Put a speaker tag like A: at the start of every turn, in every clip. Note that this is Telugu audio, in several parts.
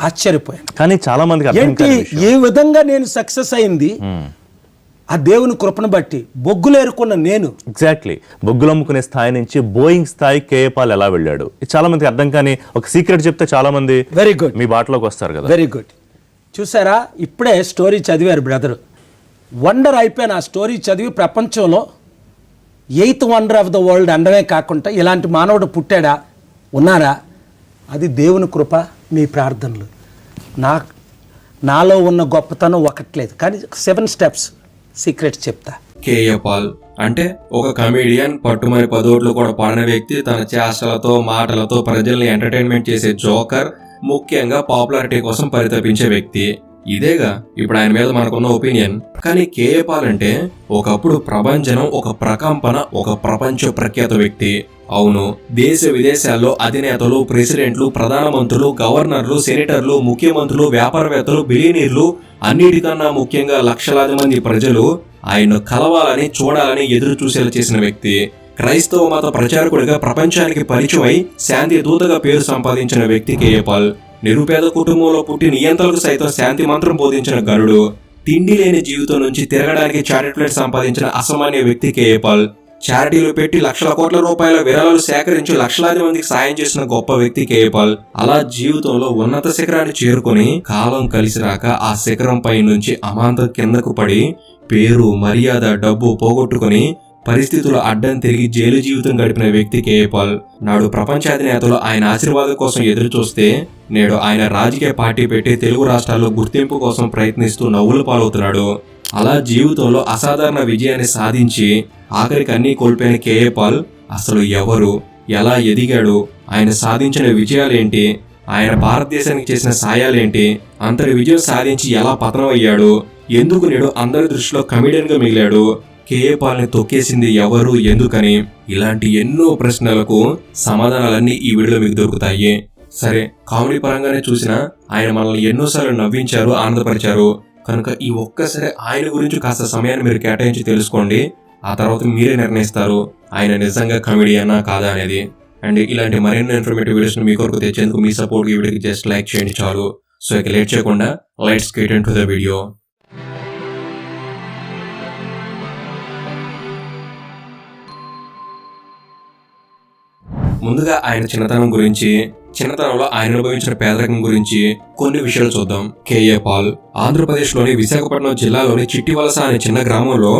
A: ఆశ్చర్యపోయాను.
B: కానీ చాలా మందికి
A: ఏంటి ఏ విధంగా నేను సక్సెస్ అయింది ఆ దేవుని కృపను బట్టి. బొగ్గులు ఏరుకున్న నేను
B: ఎగ్జాక్ట్లీ బొగ్గులు అమ్ముకునే స్థాయి నుంచి బోయింగ్ స్థాయి కేఏ పాల్ ఎలా వెళ్ళాడు, ఇది చాలా మందికి అర్థం. కానీ ఒక సీక్రెట్ చెప్తే చాలా మంది
A: వెరీ గుడ్
B: మీ బాటలోకి వస్తారు కదా.
A: Very good. చూసారా, ఇప్పుడే స్టోరీ చదివారు బ్రదరు. వండర్ అయిపోయిన ఆ స్టోరీ చదివి ప్రపంచంలో 8th wonder of the world అనడమే కాకుండా ఇలాంటి మానవుడు పుట్టాడా, ఉన్నారా, అది దేవుని కృప, మీ ప్రార్థనలు. నాలో ఉన్న గొప్పతనం ఒకట్లేదు, కానీ 7 స్టెప్స్ సీక్రెట్ చెప్తా.
C: కేఏ పాల్ అంటే ఒక కమీడియన్, పట్టుమని పదోట్లు కూడా పడని వ్యక్తి, తన చేష్టలతో మాటలతో ప్రజల్ని ఎంటర్టైన్మెంట్ చేసే జోకర్, ముఖ్యంగా పాపులారిటీ కోసం పరితపించే వ్యక్తి. ఇదేగా ఇప్పుడు ఆయన మీద మనకున్న ఒపీనియన్. కానీ కేఏ పాల్ అంటే ఒకప్పుడు ప్రభంజనం, ఒక ప్రకంపన, ఒక ప్రపంచ ప్రఖ్యాత వ్యక్తి. అవును, దేశ విదేశాల్లో అధినేతలు, ప్రెసిడెంట్లు, ప్రధానమంత్రులు, గవర్నర్లు, సెనేటర్లు, ముఖ్యమంత్రులు, వ్యాపారవేత్తలు, బిలియనీర్లు, అన్నిటికన్నా ముఖ్యంగా లక్షలాది మంది ప్రజలు ఆయన్ను కలవాలని, చూడాలని ఎదురు చూసేలా చేసిన వ్యక్తి. క్రైస్తవ మత ప్రచారకుడిగా ప్రపంచానికి పరిచయమై శాంతి దూతగా పేరు సంపాదించిన వ్యక్తి కేఏ పాల్. నిరుపేద కుటుంబంలో పుట్టి నియంత్రణకు సైతం శాంతి మంత్రం బోధించిన గనుడు. తిండి లేని జీవితం నుంచి తిరగడానికి చారిటీ సంపాదించిన అసామాన్య వ్యక్తి కేఏ పాల్. చారిటీలు పెట్టి లక్షల కోట్ల రూపాయల విరాళాలు సేకరించి లక్షలాది మందికి సాయం చేసిన గొప్ప వ్యక్తి కేఏ పాల్. అలా జీవితంలో ఉన్నత శిఖరాన్ని చేరుకుని కాలం కలిసి రాక ఆ శిఖరం పై నుంచి అమాంతం కిందకు పడి పేరు, మర్యాద, డబ్బు పోగొట్టుకుని పరిస్థితులు అడ్డం తిరిగి జైలు జీవితం గడిపిన వ్యక్తి కేఏ పాల్. నాడు ప్రపంచాధినేతలు ఆయన ఆశీర్వాదం కోసం ఎదురు చూస్తే నేడు ఆయన రాజకీయ పార్టీ పెట్టి తెలుగు రాష్ట్రాల్లో గుర్తింపు కోసం ప్రయత్నిస్తూ నవ్వులు పాలవుతున్నాడు. అలా జీవితంలో అసాధారణ విజయాన్ని సాధించి ఆఖరికి అన్నీ కోల్పోయిన కేఏ పాల్ అసలు ఎవరు, ఎలా ఎదిగాడు, ఆయన సాధించిన విజయాలేంటి, ఆయన భారతదేశానికి చేసిన సాయాలేంటి, అంతటి విజయం సాధించి ఎలా పతనం అయ్యాడు, ఎందుకు నేడు అందరి దృష్టిలో కమెడియన్ గా మిగిలాడు, కేఏ పాల్ ని తొక్కేసింది ఎవరు, ఎందుకని, ఇలాంటి ఎన్నో ప్రశ్నలకు సమాధానాలన్నీ ఈ వీడియోలో మీకు దొరుకుతాయి. సరే, కామెడీ పరంగానే చూసినా ఆయన మనల్ని ఎన్నోసార్లు నవ్వించారు, ఆనందపరిచారు. కనుక ఈ ఒక్కసారి ఆయన గురించి కాస్త సమయాన్ని మీరు కేటాయించి తెలుసుకోండి. ఆ తర్వాత మీరే నిర్ణయిస్తారు ఆయన నిజంగా కమెడియనా కాదా అనేది. అండ్ ఇలాంటి మరిన్ని ఇన్ఫర్మేటివ్ వీడియోస్ మీ కొరకు తెచ్చేందుకు మీ సపోర్ట్ ఈ వీడియోకి జస్ట్ లైక్ చేయండి చాలు. సో ఇక లేట్ చేయకుండా let's get into the video. ముందుగా ఆయన చిన్నతనంలో ఆయన అనుభవించిన పేదరికం గురించి కొన్ని విషయాలు చూద్దాం. కేఏ పాల్ ఆంధ్రప్రదేశ్ లోని విశాఖపట్నం జిల్లాలోని చిట్టివలస అనే చిన్న గ్రామంలో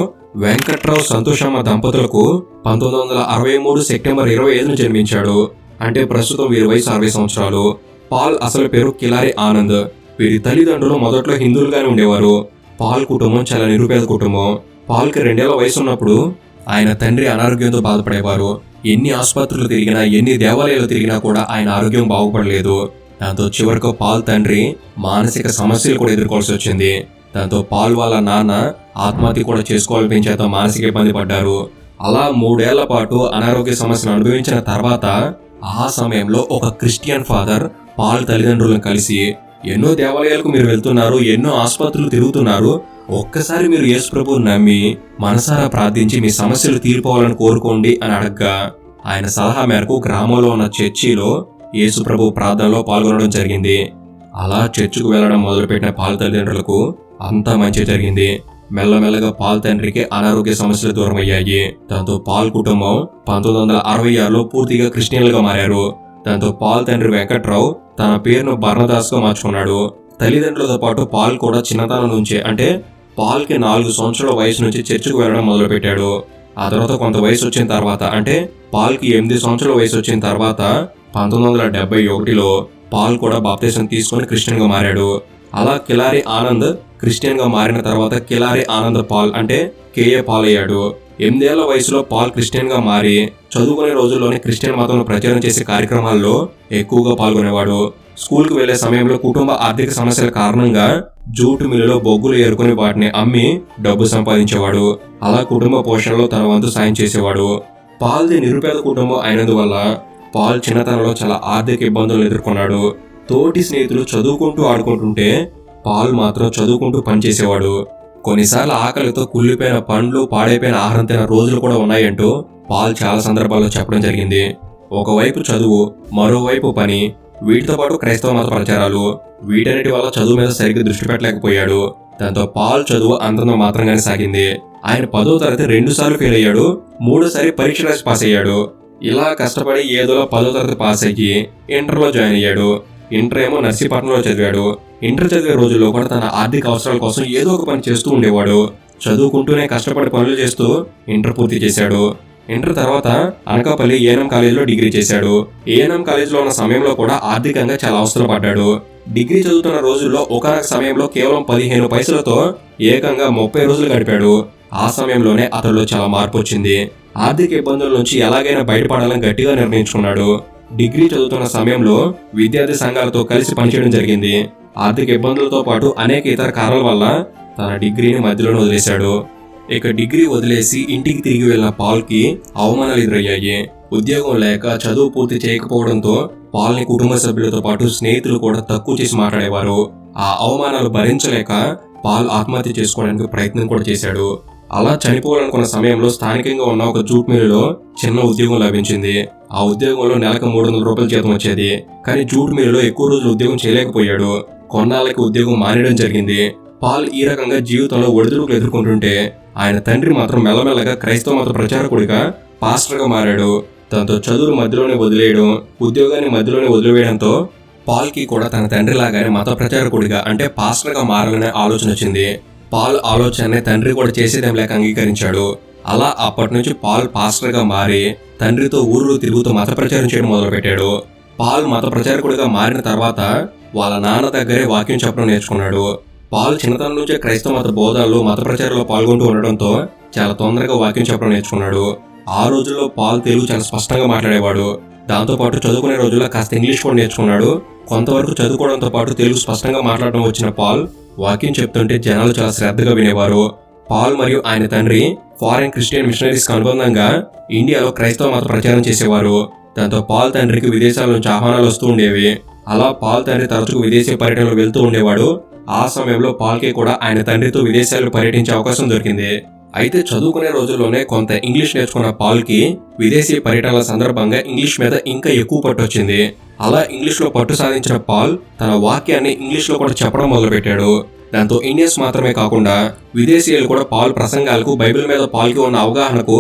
C: వెంకట్రావు, సంతోషమ్మ దంపతులకు 1963 సెప్టెంబర్ 25న జన్మించాడు. అంటే ప్రస్తుతం వీరి వయసు 60 సంవత్సరాలు. పాల్ అసలు పేరు కిలారి ఆనంద్. వీరి తల్లిదండ్రులు మొదట్లో హిందువులుగానే ఉండేవారు. పాల్ కుటుంబం చాలా నిరుపేద కుటుంబం. పాల్కి 2 ఏళ్ల వయసు ఉన్నప్పుడు ఆయన తండ్రి అనారోగ్యంతో బాధపడేవారు. ఎన్ని ఆసుపత్రులు తిరిగినా, ఎన్ని దేవాలయాలు తిరిగినా కూడా ఆయన ఆరోగ్యం బాగుపడలేదు. దాంతో చివరకు పాల్ తండ్రి మానసిక సమస్యలు కూడా ఎదుర్కోవాల్సి వచ్చింది. దాంతో పాల్ వాళ్ళ నాన్న ఆత్మహత్య కూడా చేసుకోవాలని చేత మానసిక ఇబ్బంది పడ్డారు. అలా 3 ఏళ్ల పాటు అనారోగ్య సమస్యను అనుభవించిన తర్వాత ఆ సమయంలో ఒక క్రిస్టియన్ ఫాదర్ పాల్ తల్లిదండ్రులను కలిసి, ఎన్నో దేవాలయాలకు మీరు వెళ్తున్నారు, ఎన్నో ఆసుపత్రులు తిరుగుతున్నారు, ఒక్కసారి మీరు యేసు ప్రభువుని నమ్మి మనసారా ప్రార్థించి మీ సమస్యలు తీరిపోవాలని కోరుకోండి అని అడగ్గా ఆయన సలహా మేరకు గ్రామంలో ఉన్న చర్చిలో యేసు ప్రభు ప్రార్థనలో పాల్గొనడం జరిగింది. అలా చర్చికి వెళ్లడం మొదలుపెట్టిన పాల్ తల్లిదండ్రులకు అంతా మంచి జరిగింది. మెల్లమెల్లగా పాల్ తండ్రికి అనారోగ్య సమస్యలు దూరం అయ్యాయి. దాంతో పాల్ కుటుంబం 1966లో పూర్తిగా క్రిస్టియన్లుగా మారారు. దాంతో పాల్ తండ్రి వెంకట్రావు తన పేరును బర్నదాస్ గా మార్చుకున్నాడు. తల్లిదండ్రులతో పాటు పాల్ కూడా చిన్నతనం నుంచే, అంటే పాల్కి 4 సంవత్సరాల వయసు నుంచి చర్చికి వెళ్ళడం మొదలు పెట్టాడు. ఆ తర్వాత కొంత వయసు వచ్చిన తర్వాత, అంటే పాల్కి 8 సంవత్సరాల వయసు వచ్చిన తర్వాత 1971లో పాల్ కూడా బాప్తిసం తీసుకుని క్రిస్టియన్ గా మారాడు. అలా కిలారి ఆనంద్ క్రిస్టియన్ గా మారిన తర్వాత కిలారి ఆనంద్ పాల్ అంటే కేఏ పాల్ అయ్యాడు. 8 ఏళ్ల వయసులో పాల్ క్రిస్టియన్ గా మారి చదువుకునే రోజుల్లోనే క్రిస్టియన్ మతంలో ప్రచారం చేసే కార్యక్రమాల్లో ఎక్కువగా పాల్గొనేవాడు. స్కూల్కి వెళ్లే సమయంలో కుటుంబ ఆర్థిక సమస్యల కారణంగా జూటు మిల్లులో బొగ్గులు ఏరుకుని వాటిని అమ్మి డబ్బు సంపాదించేవాడు. అలా కుటుంబ పోషణలో తన వంతు సాయం చేసేవాడు. పాల్ది నిరుపేద కుటుంబం అయినందువల్ల పాల్ చిన్నతనంలో చాలా ఆర్థిక ఇబ్బందులు ఎదుర్కొన్నాడు. తోటి స్నేహితులు చదువుకుంటూ ఆడుకుంటుంటే పాల్ మాత్రం చదువుకుంటూ పనిచేసేవాడు. కొన్నిసార్లు ఆకలితో కుళ్ళిపోయిన పండ్లు, పాడైపోయిన ఆహారం తిన రోజులు కూడా ఉన్నాయంటూ పాల్ చాలా సందర్భాల్లో చెప్పడం జరిగింది. ఒకవైపు చదువు, మరోవైపు పని, వీటితో పాటు క్రైస్తవ మత ప్రచారాలు, వీటన్నిటి వల్ల చదువు మీద సరిగ్గా దృష్టి పెట్టలేకపోయాడు. దాంతో పాల్ చదువు అంతంత మాత్రంగానే సాగింది. ఆయన 10వ తరగతి 2 సార్లు ఫెయిల్ అయ్యాడు, 3సారి పరీక్ష రాసి పాస్ అయ్యాడు. ఇలా కష్టపడి ఏదోలా 10వ తరగతి పాస్ అయ్యి ఇంటర్లో జాయిన్ అయ్యాడు. ఇంటర్ ఏమో నర్సీపట్నంలో చదివాడు. ఇంటర్ చదివే రోజుల్లో కూడా తన ఆర్థిక అవసరాల కోసం ఏదో ఒక పని చేస్తూ ఉండేవాడు. చదువుకుంటూనే కష్టపడి పనులు చేస్తూ ఇంటర్ పూర్తి చేశాడు. ఇంటర్ తర్వాత అనకాపల్లి ఏఎన్ఎం కాలేజీలో డిగ్రీ చేశాడు. ఏఎన్ఎం కాలేజీలో ఉన్న సమయంలో కూడా ఆర్థికంగా చాలా అవసరం పడ్డాడు. డిగ్రీ చదువుతున్న రోజుల్లో ఒకనొక సమయంలో కేవలం 15 పైసలతో ఏకంగా 30 రోజులు గడిపాడు. ఆ సమయంలోనే అతడిలో చాలా మార్పు వచ్చింది. ఆర్థిక ఇబ్బందుల నుంచి ఎలాగైనా బయటపడాలని గట్టిగా నిర్ణయించుకున్నాడు. డిగ్రీ చదువుతున్న సమయంలో విద్యార్థి సంఘాలతో కలిసి పనిచేయడం జరిగింది. ఆర్థిక ఇబ్బందులతో పాటు అనేక ఇతర కారణాల వల్ల తన డిగ్రీని మధ్యలోనే వదిలేశాడు. ఇక డిగ్రీ వదిలేసి ఇంటికి తిరిగి వెళ్లిన పాల్ కి అవమానాలు ఎదురయ్యాయి. ఉద్యోగం లేక చదువు పూర్తి చేయకపోవడంతో పాల్ ని కుటుంబ సభ్యులతో పాటు స్నేహితులు కూడా తక్కువ చేసి మాట్లాడేవారు. ఆ అవమానాలు భరించలేక పాల్ ఆత్మహత్య చేసుకోవడానికి ప్రయత్నం కూడా చేశాడు. అలా చనిపోవాలనుకున్న సమయంలో స్థానికంగా ఉన్న ఒక జూట్ మిల్లులో చిన్న ఉద్యోగం లభించింది. ఆ ఉద్యోగంలో నెలకు 300 రూపాయల జీతం వచ్చేది. కానీ జూట్ మిల్లులో ఎక్కువ రోజులు ఉద్యోగం చేయలేకపోయాడు. కొన్నాళ్ళకి ఉద్యోగం మానేయడం జరిగింది. పాల్ ఈ రకంగా జీవితంలో ఒడిదుడుకులు ఎదుర్కొంటుంటే ఆయన తండ్రి మాత్రం మెల్లమెల్లగా క్రైస్తవ మత ప్రచారకుడిగా పాస్టర్గా మారాడు. దాంతో చదువును మధ్యలోనే వదిలేయడం, ఉద్యోగాన్ని మధ్యలోనే వదిలివేయడంతో పాల్ కి కూడా తన తండ్రి లాగానే మత ప్రచారకుడిగా అంటే పాస్టర్గా మారాలనే ఆలోచన వచ్చింది. పాల్ ఆలోచనని తండ్రి కూడా చేసేదేం లేక అంగీకరించాడు. అలా అప్పటి నుంచి పాల్ పాస్టర్గా మారి తండ్రితో ఊర్లు తిరుగుతూ మత ప్రచారం చేయడం మొదలుపెట్టాడు. పాల్ మత ప్రచారకుడిగా మారిన తర్వాత వాళ్ళ నాన్న దగ్గరే వాక్యం చెప్పడం నేర్చుకున్నాడు. పాల్ చిన్నతనం నుంచే క్రైస్తవ మత బోధనలు, మత ప్రచారంలో పాల్గొంటూ ఉండడంతో చాలా తొందరగా వాక్యం చెప్పడం నేర్చుకున్నాడు. ఆ రోజుల్లో పాల్ తెలుగు చాలా స్పష్టంగా మాట్లాడేవాడు. దాంతో పాటు చదువుకునే రోజుల్లో కాస్త ఇంగ్లీష్ కూడా నేర్చుకున్నాడు. కొంతవరకు చదువుకోవడంతో పాటు తెలుగు స్పష్టంగా మాట్లాడడం వచ్చిన పాల్ వాక్యం చెప్తుంటే జనాలు చాలా శ్రద్ధగా వినేవారు. పాల్ మరియు ఆయన తండ్రి ఫారెన్ క్రిస్టియన్ మిషనరీస్ కు అనుబంధంగా ఇండియాలో క్రైస్తవ మత ప్రచారం చేసేవారు. దాంతో పాల్ తండ్రికి విదేశాల నుంచి ఆహ్వానాలు వస్తూ ఉండేవి. అలా పాల్ తండ్రి తరచుగా విదేశీ పర్యటనలు వెళ్తూ ఉండేవాడు. ఆ సమయంలో పాల్ కి కూడా ఆయన తండ్రితో విదేశాలు పర్యటించే అవకాశం దొరికింది. అయితే చదువుకునే రోజుల్లోనే కొంత ఇంగ్లీష్ నేర్చుకున్న పాల్ కి విదేశీ పర్యటనల సందర్భంగా ఇంగ్లీష్ మీద ఇంకా ఎక్కువ పట్టు వచ్చింది. అలా ఇంగ్లీష్ లో పట్టు సాధించిన పాల్ తన వాక్యాన్ని ఇంగ్లీష్ లో కూడా చెప్పడం మొదలుపెట్టాడు. దాంతో ఇండియన్స్ మాత్రమే కాకుండా విదేశీయులు కూడా పాల్ ప్రసంగాలకు, బైబిల్ మీద పాల్ కి ఉన్న అవగాహనకు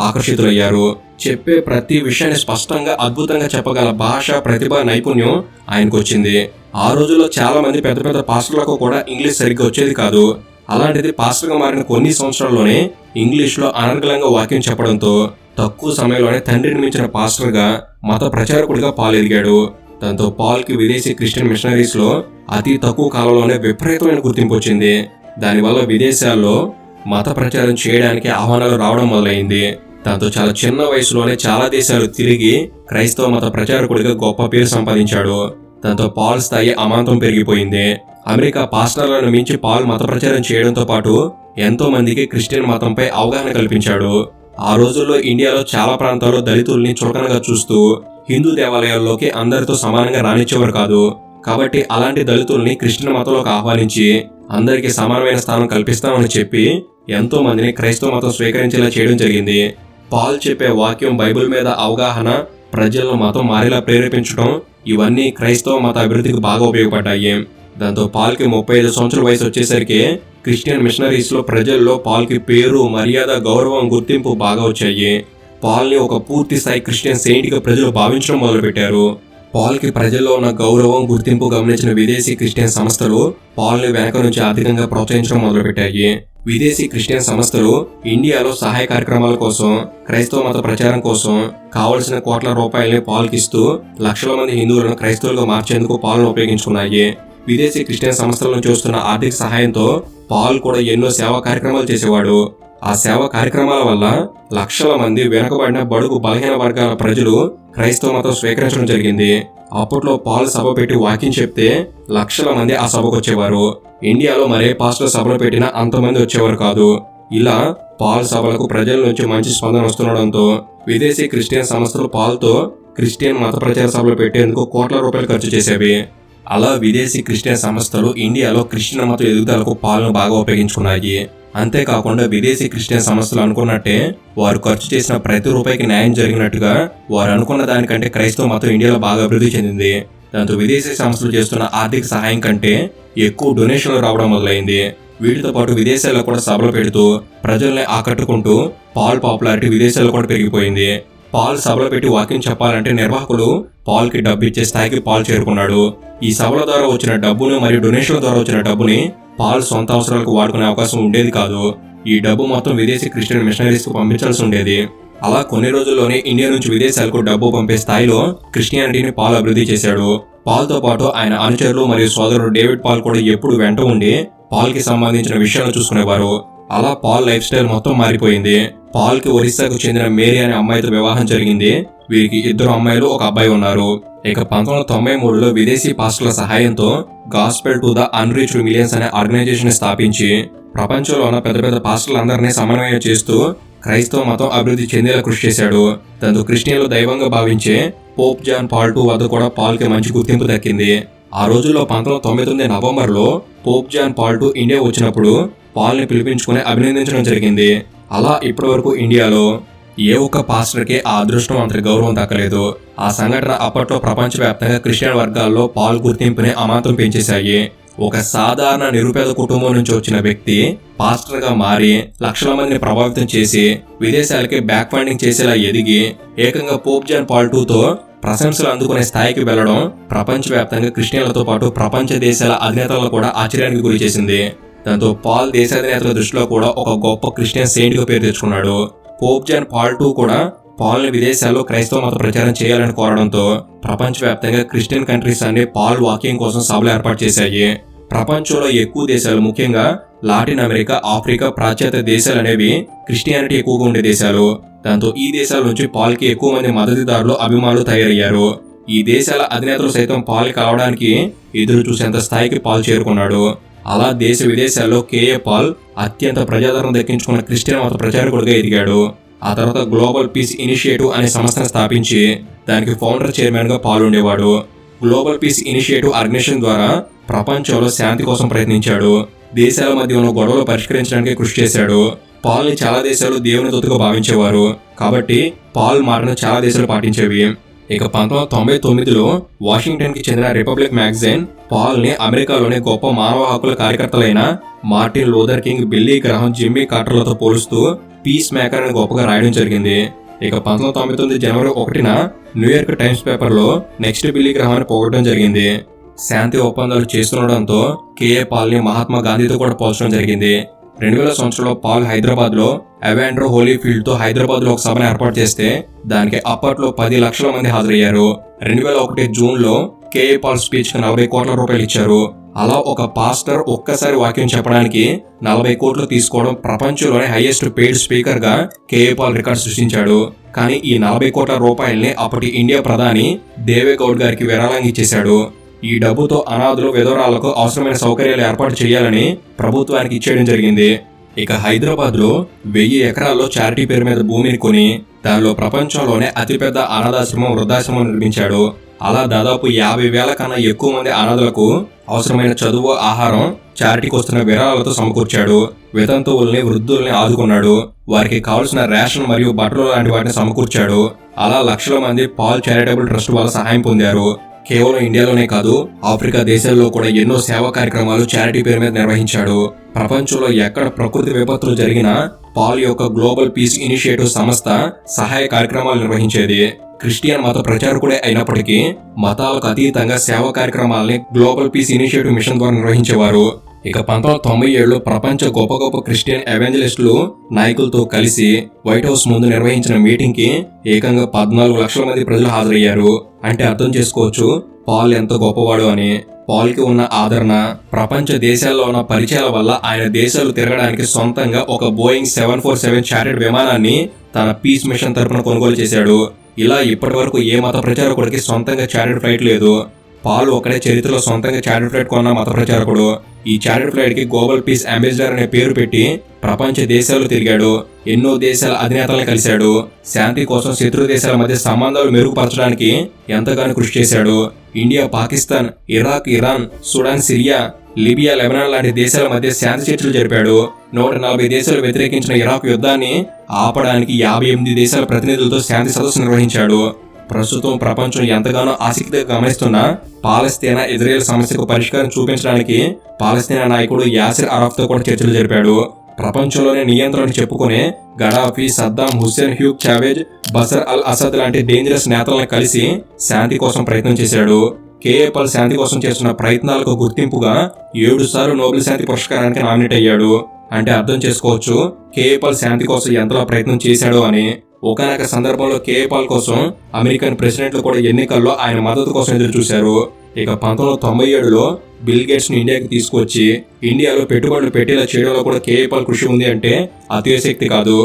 C: ఆకర్షితులయ్యారు. చెప్పే ప్రతి విషయాన్ని స్పష్టంగా, అద్భుతంగా చెప్పగల భాష, ప్రతిభ, నైపుణ్యం ఆయనకు వచ్చింది. ఆ రోజుల్లో చాలా మంది పెద్ద పెద్ద పాస్టర్లకు కూడా ఇంగ్లీష్ సరిగ్గా వచ్చేది కాదు. అలాంటిది పాస్టర్గా మారిన కొన్ని సంవత్సరాల్లోనే ఇంగ్లీష్ లో అనర్గళంగా వాక్యం చెప్పడంతో తక్కువ సమయంలోనే తండ్రిని మించిన పాస్టర్గా, మత ప్రచారకుడిగా పాల్ ఎదిగాడు. దాంతో పాల్ కి విదేశీ క్రిస్టియన్ మిషనరీస్ లో అతి తక్కువ కాలంలోనే విపరీతమైన గుర్తింపు వచ్చింది. దానివల్ల విదేశాల్లో మత ప్రచారం చేయడానికి ఆహ్వానాలు రావడం మొదలైంది. దాంతో చాలా చిన్న వయసులోనే చాలా దేశాలు తిరిగి క్రైస్తవ మత ప్రచారకుడిగా గొప్ప పేరు సంపాదించాడు. దాంతో పాల్ స్థాయి అమాంతం పెరిగిపోయింది. అమెరికా పాస్టర్లను మించి పాల్ మత ప్రచారం చేయడంతో పాటు ఎంతో మందికి క్రిస్టియన్ మతంపై అవగాహన కల్పించాడు. ఆ రోజుల్లో ఇండియాలో చాలా ప్రాంతాల్లో దళితుల్ని చులకనగా చూస్తూ హిందూ దేవాలయాల్లోకి అందరితో సమానంగా రానిచ్చేవారు కాదు. కాబట్టి అలాంటి దళితుల్ని క్రిస్టియన్ మతంలోకి ఆహ్వానించి అందరికీ సమానమైన స్థానం కల్పిస్తామని చెప్పి ఎంతో మందిని క్రైస్తవ మతం స్వీకరించేలా చేయడం జరిగింది. పాల్ చెప్పే వాక్యం, బైబిల్ మీద అవగాహన, ప్రజలను మతం మారేలా ప్రేరేపించడం, ఇవన్నీ క్రైస్తవ మత అభివృద్ధికి బాగా ఉపయోగపడ్డాయి. దాంతో పాల్ కి 35 సంవత్సరాల వయసు వచ్చేసరికి క్రిస్టియన్ మిషనరీస్ లో ప్రజల్లో పాల్ కి పేరు, మర్యాద, గౌరవం, గుర్తింపు బాగా వచ్చాయి. పాల్ ని ఒక పూర్తి స్థాయి క్రిస్టియన్ సెయింట్ గా ప్రజలు భావించడం మొదలుపెట్టారు. పాల్ కి ప్రజల్లో ఉన్న గౌరవం, గుర్తింపు గమనించిన విదేశీ క్రిస్టియన్ సంస్థలు పాల్ ని వెనక నుంచి ఆర్థికంగా ప్రోత్సహించడం మొదలుపెట్టాయి. విదేశీ క్రిస్టియన్ సంస్థలు ఇండియాలో సహాయ కార్యక్రమాల కోసం, క్రైస్తవ మత ప్రచారం కోసం కావలసిన కోట్ల రూపాయలని పాల్ కి ఇస్తూ లక్షల మంది హిందువులను క్రైస్తవులుగా మార్చేందుకు పాల్ ను ఉపయోగించుకున్నాయి. విదేశీ క్రిస్టియన్ సంస్థల నుంచి వస్తున్న ఆర్థిక సహాయంతో పాల్ కూడా ఎన్నో సేవా కార్యక్రమాలు చేసేవాడు. ఆ సేవా కార్యక్రమాల వల్ల లక్షల మంది వెనుకబడిన, బడుగు, బలహీన వర్గాల ప్రజలు క్రైస్తవ మతం స్వీకరించడం జరిగింది. అప్పట్లో పాల్ సభ పెట్టి వాక్యం చెప్తే లక్షల మంది ఆ సభకు వచ్చేవారు. ఇండియాలో మరే పాస్టర్ సభలు పెట్టినా అంతమంది వచ్చేవారు కాదు. ఇలా పాల్ సభలకు ప్రజల నుంచి మంచి స్పందన వస్తుండడంతో విదేశీ క్రిస్టియన్ సంస్థలు పాల్ తో క్రిస్టియన్ మత ప్రచార సభలు పెట్టేందుకు కోట్ల రూపాయలు ఖర్చు చేసేవి. అలా విదేశీ క్రిస్టియన్ సంస్థలు ఇండియాలో క్రిస్టియన్ మత ఎదుగుదలకు పాల్ను బాగా ఉపయోగించుకున్నాయి. అంతేకాకుండా విదేశీ క్రిస్టియన్ సంస్థలు అనుకున్నట్టే వారు ఖర్చు చేసిన ప్రతి రూపాయికి న్యాయం జరిగినట్టుగా వారు అనుకున్న దానికంటే క్రైస్తవ మతం ఇండియాలో బాగా అభివృద్ధి చెందింది. దాంతో విదేశీ సంస్థలు చేస్తున్న ఆర్థిక సహాయం కంటే ఎక్కువ డొనేషన్లు రావడం మొదలైంది. వీటితో పాటు విదేశాల్లో కూడా సభలు పెడుతూ ప్రజల్ని ఆకట్టుకుంటూ పాల్ పాపులారిటీ విదేశాల్లో కూడా పెరిగిపోయింది. పాల్ సభలో పెట్టి వాక్యం చెప్పాలంటే నిర్వాహకులు పాల్ కి డబ్బు ఇచ్చే స్థాయికి పాల్ చేరుకున్నాడు. ఈ సభల ద్వారా వచ్చిన డబ్బును మరియు డొనేషన్ల ద్వారా వచ్చిన డబ్బుని పాల్ సొంత అవసరాలకు వాడుకునే అవకాశం ఉండేది కాదు. ఈ డబ్బు మొత్తం విదేశీ క్రిస్టియన్ మిషనరీస్ కు పంపించాల్సి ఉండేది. అలా కొన్ని రోజుల్లోనే ఇండియా నుంచి విదేశాలకు డబ్బు పంపే స్థాయిలో క్రిస్టియానిటీని పాల్ అభివృద్ధి చేశాడు. పాల్ తో పాటు ఆయన అనుచరులు మరియు సోదరుడు డేవిడ్ పాల్ కూడా ఎప్పుడు వెంట ఉండి పాల్ కి సంబంధించిన విషయాలు చూసుకునేవారు. అలా పాల్ లైఫ్ స్టైల్ మొత్తం మారిపోయింది. పాల్ కి ఒరిస్సాకు చెందిన మేరీ అనే అమ్మాయితో వివాహం జరిగింది. వీరికి 2 అమ్మాయిలు 1 అబ్బాయి ఉన్నారు. ఇక 1993లో విదేశీ పాస్టర్ల సహాయంతో gospel to the unreached millions అనే ఆర్గనైజేషన్ స్థాపించి ప్రపంచంలో ఉన్న పెద్ద పెద్ద పాస్టర్లందరినీ సమన్వయం చేస్తూ క్రైస్తవ మతం అభివృద్ధి చెందేలా కృషి చేశాడు. దాంతో క్రిస్టియన్లు దైవంగా భావించే పోప్ జాన్ పాల్ II వద్ద కూడా పాల్ కి మంచి గుర్తింపు దక్కింది. ఆ రోజుల్లో 1999 నవంబర్లో Pope John Paul II India వచ్చినప్పుడు పాల్ ని పిలిపించుకుని అభినందించడం జరిగింది. అలా ఇప్పటి వరకు ఇండియాలో ఏ ఒక్క పాస్టర్ కి ఆ అదృష్టం అంత గౌరవం దక్కలేదు. ఆ సంఘటన అప్పట్లో ప్రపంచవ్యాప్తంగా క్రిస్టియన్ వర్గాల్లో పాల్ గుర్తింపుని అమాంతం పెంచేశాయి. ఒక సాధారణ నిరుపేద కుటుంబం నుంచి వచ్చిన వ్యక్తి పాస్టర్ గా మారి లక్షల మందిని ప్రభావితం చేసి విదేశాలకి బ్యాక్ ఫండింగ్ చేసేలా ఎదిగి ఏకంగా పోప్ జాన్ పాల్ IIతో ప్రశంసలు అందుకునే స్థాయికి వెళ్లడం ప్రపంచవ్యాప్తంగా క్రిస్టియన్లతో పాటు ప్రపంచ దేశాల అధినేతలను కూడా ఆశ్చర్యానికి గురి చేసింది. దాంతో పాల్ దేశాధినేతల దృష్టిలో కూడా ఒక గొప్ప క్రిస్టియన్ సెయింట్ గా పేరు తెచ్చుకున్నాడు. పోప్ జాన్ పాల్ II కూడా పాల్ ని విదేశాల్లో క్రైస్తవ మత ప్రచారం చేయాలని కోరడంతో ప్రపంచవ్యాప్తంగా క్రిస్టియన్ కంట్రీస్ అన్ని పాల్ వాక్యం కోసం సభలు ఏర్పాటు చేశాయి. ప్రపంచంలో ఎక్కువ దేశాలు, ముఖ్యంగా లాటిన్ అమెరికా, ఆఫ్రికా, పాశ్చాత్య దేశాలు అనేవి క్రిస్టియానిటీ ఎక్కువగా ఉండే దేశాలు. దాంతో ఈ దేశాల నుంచి పాల్ కి ఎక్కువ మంది మద్దతుదారులు, అభిమానులు తయారయ్యారు. ఈ దేశాల అధినేతలు సైతం పాల్ కలవడానికి ఎదురు చూసేంత స్థాయికి పాల్ చేరుకున్నాడు. అలా దేశ విదేశాల్లో కేఏ పాల్ అత్యంత ప్రజాదరణ దక్కించుకున్న క్రిస్టియన్ మత ప్రచారకుడిగా ఎదిగాడు. ఆ తర్వాత గ్లోబల్ పీస్ ఇనిషియేటివ్ అనే సంస్థను స్థాపించి దానికి ఫౌండర్ చైర్మన్ గా పాల్ ఉండేవాడు. గ్లోబల్ పీస్ ఇనిషియేటివ్ ఆర్గనైజేషన్ ద్వారా ప్రపంచంలో శాంతి కోసం ప్రయత్నించాడు. దేశాల మధ్య ఉన్న గొడవలు పరిష్కరించడానికి కృషి చేశాడు. పాల్ ని చాలా దేశాలు దేవుని దూతగా భావించేవారు. కాబట్టి పాల్ మాటను చాలా దేశాలు పాటించేవి. ఇక 1999లో వాషింగ్టన్ కి చెందిన రిపబ్లిక్ మ్యాగజైన్ పాల్ ని అమెరికాలోని గొప్ప మానవ హక్కుల కార్యకర్తలైన Martin Luther King, Billy Graham, Jimmy కార్టర్లతో పోలుస్తూ పీస్ మేకర్ అని గొప్పగా రాయడం జరిగింది. ఇక 1999 జనవరి 1న న్యూయార్క్ టైమ్స్ పేపర్ లో నెక్స్ట్ బిల్లీ గ్రహాన్ని పొగడడం జరిగింది. శాంతి ఒప్పందాలు చేస్తుండడంతో కేఏ పాల్ ని మహాత్మా గాంధీతో కూడా పోల్చడం జరిగింది. 2000 సంవత్సరంలో పాల్ హైదరాబాద్ లో అవాండ్రో హోలీఫీల్డ్ తో హైదరాబాద్ లో ఒక సభను ఏర్పాటు చేస్తే దానికి అప్పట్లో 10 లక్షల మంది హాజరయ్యారు. 2001 జూన్ లో కేఏ పాల్ స్పీచ్ కి 40 కోట్ల రూపాయలు ఇచ్చారు. అలా ఒక పాస్టర్ ఒక్కసారి వాక్యం చెప్పడానికి 40 కోట్లు తీసుకోవడం ప్రపంచంలోనే హైయెస్ట్ పెయిడ్ స్పీకర్ గా కేఏ పాల్ రికార్డు సృష్టించాడు. కానీ ఈ 40 కోట్ల రూపాయల్ని అప్పటి ఇండియా ప్రధాని దేవేగౌడ్ గారికి విరాళంగా ఇచ్చేశాడు. ఈ డబ్బుతో అనాథులు, విధవరాలకు అవసరమైన సౌకర్యాలు ఏర్పాటు చేయాలని ప్రభుత్వానికి ఇచ్చేయడం జరిగింది. ఇక హైదరాబాద్ లో 1000 ఎకరాల్లో చారిటీ పేరు మీద భూమిని కొని దానిలో ప్రపంచంలోనే అతిపెద్ద అనాథాశ్రమం, వృద్ధాశ్రమం నిర్మించాడు. అలా దాదాపు 50,000 కన్నా ఎక్కువ మంది అనాథులకు అవసరమైన చదువు, ఆహారం చారిటీకి వస్తున్న విరాళాలతో సమకూర్చాడు. వితంతువుల్ని, వృద్ధుల్ని ఆదుకున్నాడు. వారికి కావలసిన రేషన్ మరియు బట్టలు లాంటి వాటిని సమకూర్చాడు. అలా లక్షల మంది పాల్ చారిటబుల్ ట్రస్ట్ వల్ల సహాయం పొందారు. కేవలం ఇండియాలోనే కాదు, ఆఫ్రికా దేశాల్లో కూడా ఎన్నో సేవా కార్యక్రమాలు చారిటీ పేరు మీద నిర్వహించాడు. ప్రపంచంలో ఎక్కడ ప్రకృతి విపత్తులు జరిగినా పాల్ యొక్క గ్లోబల్ పీస్ ఇనిషియేటివ్ సంస్థ సహాయ కార్యక్రమాలు నిర్వహించేది. క్రిస్టియన్ మత ప్రచారకుడే అయినప్పటికీ మతాలకు అతీతంగా సేవా కార్యక్రమాలని గ్లోబల్ పీస్ ఇనిషియేటివ్ మిషన్ ద్వారా నిర్వహించేవారు. ఇక 1997లో ప్రపంచ గొప్ప గొప్ప క్రిస్టియన్ ఎవాంజలిస్టులు నాయకులతో కలిసి వైట్ హౌస్ ముందు నిర్వహించిన మీటింగ్ కి ఏకంగా 14 లక్షల మంది ప్రజలు హాజరయ్యారు. అంటే అర్థం చేసుకోవచ్చు పాల్ ఎంత గొప్పవాడు అని. పాల్ కి ఉన్న ఆదరణ, ప్రపంచ దేశాల్లో ఉన్న పరిచయాల వల్ల ఆయన దేశాలు తిరగడానికి సొంతంగా ఒక బోయింగ్ 747 చార్టెడ్ విమానాన్ని తన పీస్ మిషన్ తరపున కొనుగోలు చేశాడు. ఇలా ఇప్పటి వరకు ఏ మత ప్రచారకుడికి సొంతంగా చార్టెడ్ ఫ్లైట్ లేదు. పాల్ ఒకడే చరిత్రలో సొంతంగా చార్టెడ్ ఫ్లైట్ కొన్న మత ప్రచారకుడు. ఈ చార్టెడ్ ఫ్లైట్ కి గ్లోబల్ పీస్ అంబాసిడర్ అనే పేరు పెట్టి ప్రపంచ దేశాలు తిరిగాడు. ఎన్నో దేశాల అధినేతలను కలిశాడు. శాంతి కోసం శత్రు దేశాల మధ్య సంబంధాలు మెరుగుపరచడానికి ఎంతగానో కృషి చేశాడు. India, Pakistan, Iraq, Iran, Sudan, Syria, Libya, Lebanon లాంటి దేశాల మధ్య శాంతి చర్చలు జరిపాడు. 140 దేశాలు వ్యతిరేకించిన ఇరాక్ యుద్ధాన్ని ఆపడానికి 58 దేశాల ప్రతినిధులతో శాంతి సదస్సు నిర్వహించాడు. ప్రస్తుతం ప్రపంచం ఎంతగానో ఆసక్తిగా గమనిస్తున్న పాలస్తీనా ఇజ్రాయెల్ సమస్యకు పరిష్కారం చూపించడానికి పాలస్తీనా నాయకుడు యాసిర్ అరాఫ్తో కూడా చర్చలు జరిపాడు. ప్రపంచంలోనే నియంత్రణ చెప్పుకునే Gaddafi, Saddam Hussein, Hugo Chavez, Bashar al Assad లాంటి డేంజరస్ నేతలను కలిసి శాంతి కోసం ప్రయత్నం చేశాడు. కేఏ పాల్ శాంతి కోసం చేస్తున్న ప్రయత్నాలకు గుర్తింపుగా 7 సార్లు నోబెల్ శాంతి పురస్కారానికి నామినేట్ అయ్యాడు. అంటే అర్థం చేసుకోవచ్చు కేఏ పాల్ శాంతి కోసం ఎంతలా ప్రయత్నం చేశాడో అని. ఒకనొక సందర్భంలో కేఏ పాల్ కోసం అమెరికన్ ప్రెసిడెంట్లు కూడా ఎన్నికల్లో ఆయన మద్దతు కోసం ఎదురు చూశారు. ఇక 1997లో బిల్ గేట్స్ ని ఇండియాకి తీసుకొచ్చి ఇండియాలో పెట్టుబడులు పెట్టేలా చేయడంలో కూడా కేఏ పాల్ కృషి ఉంది అంటే అతిశక్తి కాదు.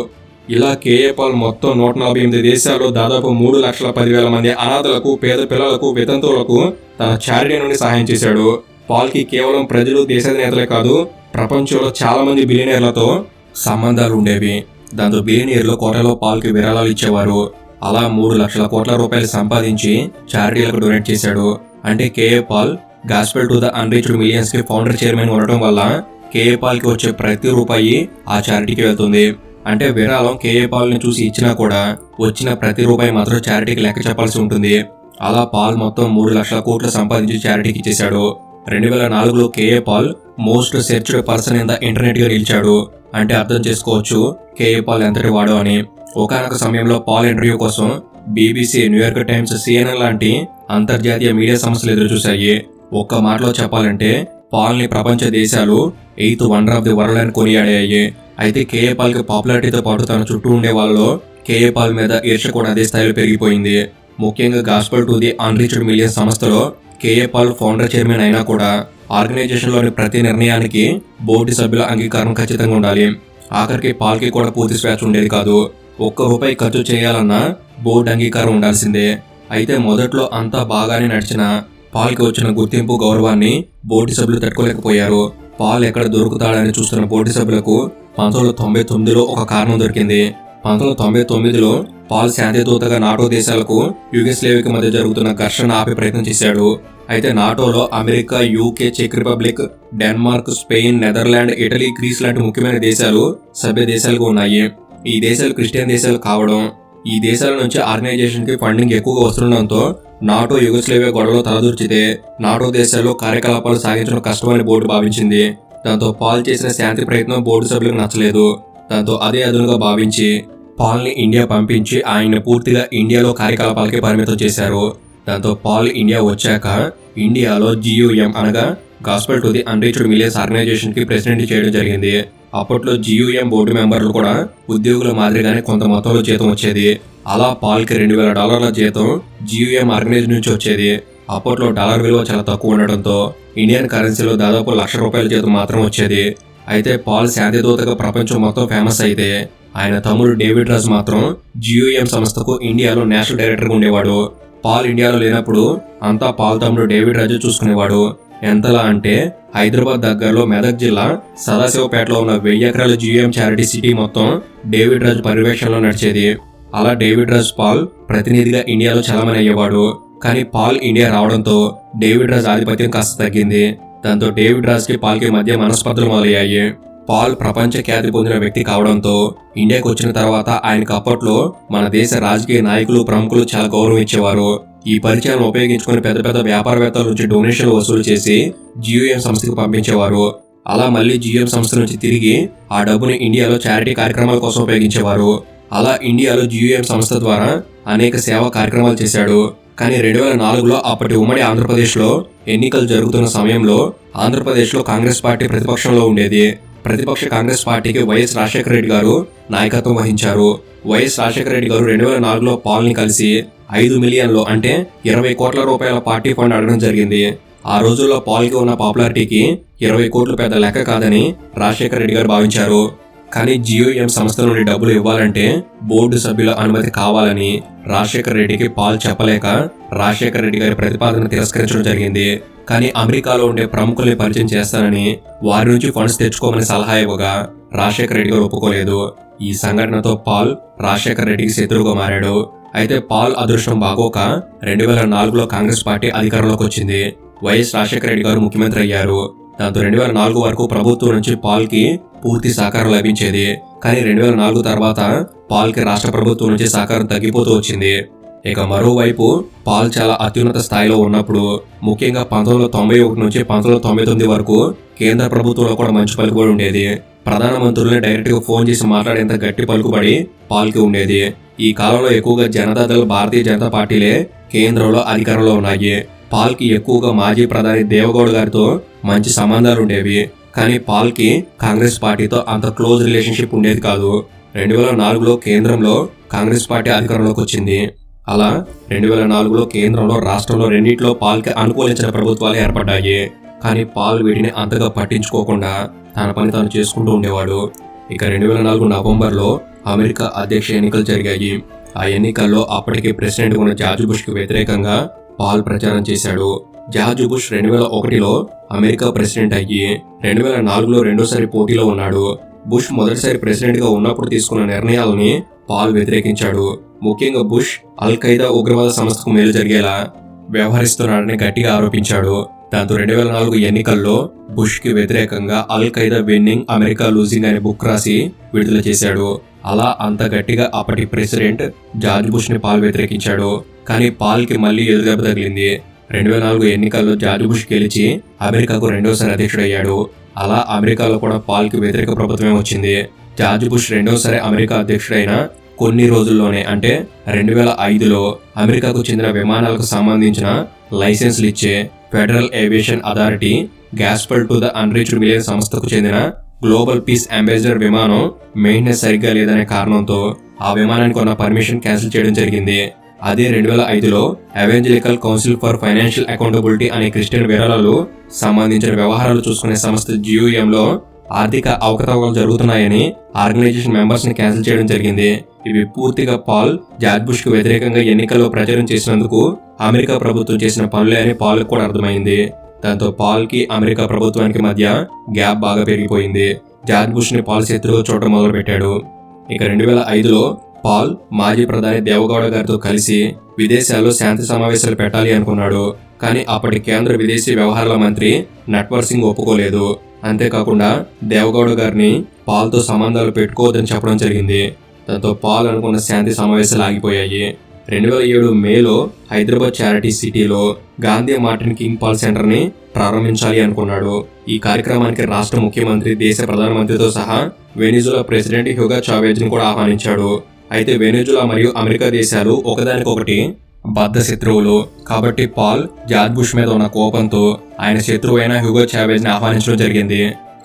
C: ఇలా కేఏ పాల్ మొత్తం 148 దేశాల్లో దాదాపు 3,10,000 మంది అనాథలకు, పేద పిల్లలకు, వితంతువులకు తన చారిటీ నుండి సహాయం చేశాడు. పాల్ కి కేవలం ప్రజలు, దేశాధినేతలే కాదు, ప్రపంచంలో చాలా మంది బిలియనీర్లతో సంబంధాలు ఉండేవి. దాంతో బిలియనీర్లు కోటలో పాల్ కి విరాళాలు ఇచ్చేవారు. అలా 3 లక్షల కోట్ల రూపాయలు సంపాదించి చారిటీలకు డొనేట్ చేశాడు. అంటే KA Paul gospel to the unreached millions కి ఫౌండర్ చైర్మన్ ఉండటం వల్ల కేఏ పాల్ కి వచ్చే ప్రతి రూపాయి ఆ చారిటీకి వెళ్తుంది. అంటే విరాళం కేఏ పాల్ ని చూసి ఇచ్చినా కూడా వచ్చిన ప్రతి రూపాయి మాత్రం చారిటీకి లెక్క చెప్పాల్సి ఉంటుంది. అలా పాల్ మొత్తం 3 లక్షల కోట్లు సంపాదించి చారిటీకి ఇచ్చేశాడు. 2004లో KA Paul most searched person in the internet గా నిలిచాడు. అంటే అర్థం చేసుకోవచ్చు కేఏ పాల్ ఎంతటి వాడో అని. ఒకనొక సమయంలో పాల్ ఇంటర్వ్యూ కోసం BBC, న్యూయార్క్ టైమ్స్, CNN లాంటి అంతర్జాతీయ మీడియా సంస్థలు ఎదురు చూశాయి. ఒక్క మాటలో చెప్పాలంటే పాల్ ని ప్రపంచ దేశాలు 8th wonder of the world అని కొనియాడాయి. అయితే కేఏ పాల్ కి పాపులారిటీతో పాటు తన చుట్టూ ఉండే వాళ్ళలో కేఏ పాల్ మీద ఈర్ష్య కూడా అదే స్థాయిలో పెరిగిపోయింది. ముఖ్యంగా gospel to the unreached millions సంస్థలో కేఏ పాల్ ఫౌండర్ చైర్మన్ అయినా కూడా ఆర్గనైజేషన్ లోని ప్రతి నిర్ణయానికి బోర్డు సభ్యుల అంగీకారం ఖచ్చితంగా ఉండాలి. ఆఖరికి పాల్ కి కూడా పూర్తి స్వేచ్ఛ ఉండేది కాదు. ₹1 ఖర్చు చేయాలన్నా బోర్డు అంగీకారం ఉండాల్సిందే. అయితే మొదట్లో అంతా బాగానే నడిచిన పాల్ కి వచ్చిన గుర్తింపు, గౌరవాన్ని బోర్డు సభ్యులు తట్టుకోలేకపోయారు. పాల్ ఎక్కడ దొరుకుతాడని చూస్తున్న బోర్డు సభ్యులకు 1999లో ఒక కారణం దొరికింది. 1999లో పాల్ శాంతిదూతగా నాటో దేశాలకు యుగోస్లేవియాకి మధ్య జరుగుతున్న ఘర్షణ ఆపే ప్రయత్నం చేశాడు. అయితే నాటోలో అమెరికా, UK, చెక్ Republic, Denmark, Spain, Netherland, Italy, Greece లాంటి ముఖ్యమైన దేశాలు సభ్య దేశాలుగా ఉన్నాయి. ఈ దేశాలు క్రిస్టియన్ దేశాలు కావడం, ఈ దేశాల నుంచి ఆర్గనైజేషన్ కి ఫండింగ్ ఎక్కువగా వస్తుండడంతో నాటో యుగోస్లేవియా గొడవలో తలదూర్చితే నాటో దేశాల్లో కార్యకలాపాలు సాగించడం కష్టమని బోర్డు భావించింది. దాంతో పాల్ చేసిన శాంతి ప్రయత్నం బోర్డు సభ్యులకు నచ్చలేదు. దాంతో అదే అదునుగా భావించి పాల్ ని ఇండియా పంపించి ఆయన్ని పూర్తిగా ఇండియాలో కార్యకలాపాలకి పరిమితం చేశారు. దాంతో పాల్ ఇండియా వచ్చాక ఇండియాలో GUM అనగా gospel to the unreached millions organization కి ప్రెసిడెంట్ చేయడం జరిగింది. అప్పట్లో GUM బోర్డు మెంబర్లు కూడా ఉద్యోగుల మాదిరిగానే కొంత మొత్తంలో జీతం వచ్చేది. అలా పాల్ కి $2,000 జీతం GUM ఆర్గనైజేషన్ నుంచి వచ్చేది. అప్పట్లో డాలర్ విలువ చాలా తక్కువ ఉండడంతో ఇండియన్ కరెన్సీలో దాదాపు ₹1,00,000 జీతం మాత్రం వచ్చేది. అయితే పాల్ శాంతిదూతగా ప్రపంచం మొత్తం ఫేమస్ అయితే ఆయన తమ్ముడు డేవిడ్ రాజ్ మాత్రం GUM సంస్థకు ఇండియాలో నేషనల్ డైరెక్టర్గా ఉండేవాడు. పాల్ ఇండియాలో లేనప్పుడు అంతా పాల్ తమ్ముడు డేవిడ్ రాజు చూసుకునేవాడు. ఎంతలా అంటే హైదరాబాద్ దగ్గరలో మెదక్ జిల్లా సదాశివపేటలో ఉన్న 1000 ఎకరాల GUM చారిటీ సిటీ మొత్తం డేవిడ్ రాజ్ పర్యవేక్షణలో నడిచేది. అలా డేవిడ్ రాజ్ పాల్ ప్రతినిధిగా ఇండియాలో చలామణి అయ్యేవాడు. కానీ పాల్ ఇండియా రావడంతో డేవిడ్ రాజ్ ఆధిపత్యం కాస్త తగ్గింది. దాంతో డేవిడ్ రాజ్ కి పాల్ కి మధ్య మనస్పర్ధలు మొదలయ్యాయి. పాల్ ప్రపంచ ఖ్యాతి పొందిన వ్యక్తి కావడంతో ఇండియాకు వచ్చిన తర్వాత ఆయనకు అప్పట్లో మన దేశ రాజకీయ నాయకులు, ప్రముఖులు చాలా గౌరవం ఇచ్చేవారు. ఈ పరిచయాలను ఉపయోగించుకుని పెద్ద పెద్ద వ్యాపారవేత్తల నుంచి డొనేషన్లు వసూలు చేసి GUM సంస్థకు పంపించేవారు. అలా మళ్ళీ GUM సంస్థ నుంచి తిరిగి ఆ డబ్బుని ఇండియాలో చారిటీ కార్యక్రమాల కోసం ఉపయోగించేవారు. అలా ఇండియాలో GUM సంస్థ ద్వారా అనేక సేవా కార్యక్రమాలు చేశాడు. కానీ 2004లో అప్పటి ఉమ్మడి ఆంధ్రప్రదేశ్లో ఎన్నికలు జరుగుతున్న సమయంలో ఆంధ్రప్రదేశ్లో కాంగ్రెస్ పార్టీ ప్రతిపక్షంలో ఉండేది. ప్రతిపక్ష కాంగ్రెస్ పార్టీకి వైఎస్ రాజశేఖర రెడ్డి గారు నాయకత్వం వహించారు. వైఎస్ రాజశేఖర రెడ్డి గారు 2004లో పాల్ ని కలిసి 5 మిలియన్లు అంటే ₹20 కోట్ల పార్టీ ఫండ్ అడగడం జరిగింది. ఆ రోజుల్లో పాల్ కి ఉన్న పాపులారిటీకి 20 కోట్లు పెద్ద లెక్క కాదని రాజశేఖర రెడ్డి గారు భావించారు. కానీ GUM సంస్థ నుండి డబ్బులు ఇవ్వాలంటే బోర్డు సభ్యుల అనుమతి కావాలని రాజశేఖర రెడ్డికి పాల్ చెప్పలేక రాజశేఖర రెడ్డి గారి ప్రతిపాదన తిరస్కరించడం జరిగింది. కానీ అమెరికాలో ఉండే ప్రముఖుల్ని పరిచయం చేస్తానని వారి నుంచి ఫండ్స్ తెచ్చుకోమని సలహా ఇవ్వగా రాజశేఖర రెడ్డి గారు ఒప్పుకోలేదు. ఈ సంఘటనతో పాల్ రాజశేఖర రెడ్డికి శత్రువుగా మారాడు. అయితే పాల్ అదృష్టం బాగోక 2004లో కాంగ్రెస్ పార్టీ అధికారంలోకి వచ్చింది. వైఎస్ రాజశేఖర రెడ్డి గారు ముఖ్యమంత్రి అయ్యారు. దాంతో 2004 వరకు ప్రభుత్వం నుంచి పాల్ కి పూర్తి సహకారం లభించేది. కానీ 2004 తర్వాత పాల్ కి రాష్ట్ర ప్రభుత్వం నుంచి సహకారం తగ్గిపోతూ వచ్చింది. ఇక మరోవైపు పాల్ చాలా అత్యున్నత స్థాయిలో ఉన్నప్పుడు, ముఖ్యంగా 1991 నుంచి 1999 వరకు కేంద్ర ప్రభుత్వంలో కూడా మంచి పలుకుబడి ఉండేది. ప్రధానమంత్రుల్ని డైరెక్ట్ గా ఫోన్ చేసి మాట్లాడేంత గట్టి పలుకుబడి పాల్కి ఉండేది. ఈ కాలంలో ఎక్కువగా జనతాదళ్, భారతీయ జనతా పార్టీలే కేంద్రంలో అధికారంలో ఉన్నాయి. పాల్కి ఎక్కువగా మాజీ ప్రధాని దేవగౌడ గారితో మంచి సంబంధాలు ఉండేవి. కానీ పాల్కి కాంగ్రెస్ పార్టీతో అంత క్లోజ్ రిలేషన్షిప్ ఉండేది కాదు. 2004లో కేంద్రంలో కాంగ్రెస్ పార్టీ అధికారంలోకి వచ్చింది. అలా 2004లో కేంద్రంలో, రాష్ట్రంలో రెండింటిలో పాల్కి అనుకూలించిన ప్రభుత్వాలు ఏర్పడ్డాయి. కానీ పాల్ వీటిని అంతగా పట్టించుకోకుండా తన పని తాను చేసుకుంటూ ఉండేవాడు. ఇక 2004 నవంబర్లో అమెరికా అధ్యక్ష ఎన్నికలు జరిగాయి. ఆ ఎన్నికల్లో అప్పటికే ప్రెసిడెంట్ ఉన్న జార్జ్ బుష్ కి వ్యతిరేకంగా పాల్ ప్రచారం చేశాడు. జార్జ్ బుష్ 2001లో అమెరికా ప్రెసిడెంట్ అయ్యి 2004లో రెండోసారి పోటీలో ఉన్నాడు. బుష్ మొదటిసారి ప్రెసిడెంట్ గా ఉన్నప్పుడు తీసుకున్న నిర్ణయాలని పాల్ వ్యతిరేకించాడు. ముఖ్యంగా బుష్ అల్ ఖైదా ఉగ్రవాద సంస్థకు మేలు జరిగేలా వ్యవహరిస్తున్నాడని గట్టిగా ఆరోపించాడు. దాంతో 2004 ఎన్నికల్లో బుష్ కి వ్యతిరేకంగా అల్ ఖైదా విన్నింగ్, అమెరికా లూజింగ్ అనే బుక్ రాసి విడుదల చేశాడు. అలా అంత గట్టిగా అప్పటి ప్రెసిడెంట్ జార్జ్ బుష్ ని పాల్ వ్యతిరేకించాడు. కానీ పాల్ కి మళ్లీ ఎదురుదెబ్బ తగిలింది. 2004 ఎన్నికల్లో జార్జ్ బుష్ గెలిచి అమెరికాకు రెండోసారి అధ్యక్షుడయ్యాడు. అలా అమెరికాలో కూడా పాల్ కి వ్యతిరేక ప్రభుత్వమే వచ్చింది. జార్జ్ బుష్ రెండోసారి అమెరికా అధ్యక్షుడైన కొన్ని రోజుల్లోనే, అంటే 2005లో అమెరికాకు చెందిన విమానాలకు సంబంధించిన లైసెన్సులు ఇచ్చే federal aviation authority gospel to the unreached million సంస్థకు చెందిన గ్లోబల్ పీస్ అంబాసిడర్ విమానం మెయింటెనెన్స్ సరిగ్గా లేదనే కారణంతో ఆ విమానానికి ఉన్న పర్మిషన్ క్యాన్సిల్ చేయడం జరిగింది. అదే 2005లో ఎవెంజలికల్ కౌన్సిల్ ఫర్ ఫైనాన్షియల్ అకౌంటబిలిటీ అనే క్రిస్టియన్ విరాళాలు సంబంధించిన వ్యవహారాలు చూసుకునే సంస్థ GUMలో ఆర్థిక అవకతవకలు జరుగుతున్నాయని ఆర్గనైజేషన్ మెంబర్స్ ని క్యాన్సిల్ చేయడం జరిగింది. ఇవి పూర్తిగా పాల్ జార్జ్ బుష్ కు వ్యతిరేకంగా ఎన్నికల్లో ప్రచారం చేసినందుకు అమెరికా ప్రభుత్వం చేసిన పనులే అని పాల్ కూడా అర్థమైంది. దాంతో పాల్ కి అమెరికా ప్రభుత్వానికి మధ్య గ్యాప్ బాగా పెరిగిపోయింది. జార్జ్ బుష్ ని పాల్ శత్రువుగా చూడటం మొదలు పెట్టాడు. ఇక 2005లో పాల్ మాజీ ప్రధాని దేవగౌడ గారితో కలిసి విదేశాల్లో శాంతి సమావేశాలు పెట్టాలి అనుకున్నాడు. కానీ అప్పటి కేంద్ర విదేశీ వ్యవహారాల మంత్రి నట్వర్ సింగ్ ఒప్పుకోలేదు. అంతేకాకుండా దేవగౌడ గారిని పాల్తో సంబంధాలు పెట్టుకోవద్దని చెప్పడం జరిగింది. దాంతో పాల్ అనుకున్న శాంతి సమావేశాలు ఆగిపోయాయి. 2007 మేలో హైదరాబాద్ చారిటీ సిటీలో Gandhi Martin King Paul centre ని ప్రారంభించాలి అనుకున్నాడు. ఈ కార్యక్రమానికి రాష్ట్ర ముఖ్యమంత్రి, దేశ ప్రధానమంత్రితో సహా వెనిజులా ప్రెసిడెంట్ హ్యూగో చావేజ్ ని కూడా ఆహ్వానించాడు. అయితే వెనిజులా మరియు అమెరికా దేశాలు ఒకదానికొకటి బద్ధ శత్రువులు. కాబట్టి పాల్ జార్జ్ బుష్ మీద ఉన్న కోపంతో ఆయన శత్రువు అయిన హ్యూగో చావేజ్ ని ఆహ్వానించడం జరిగింది.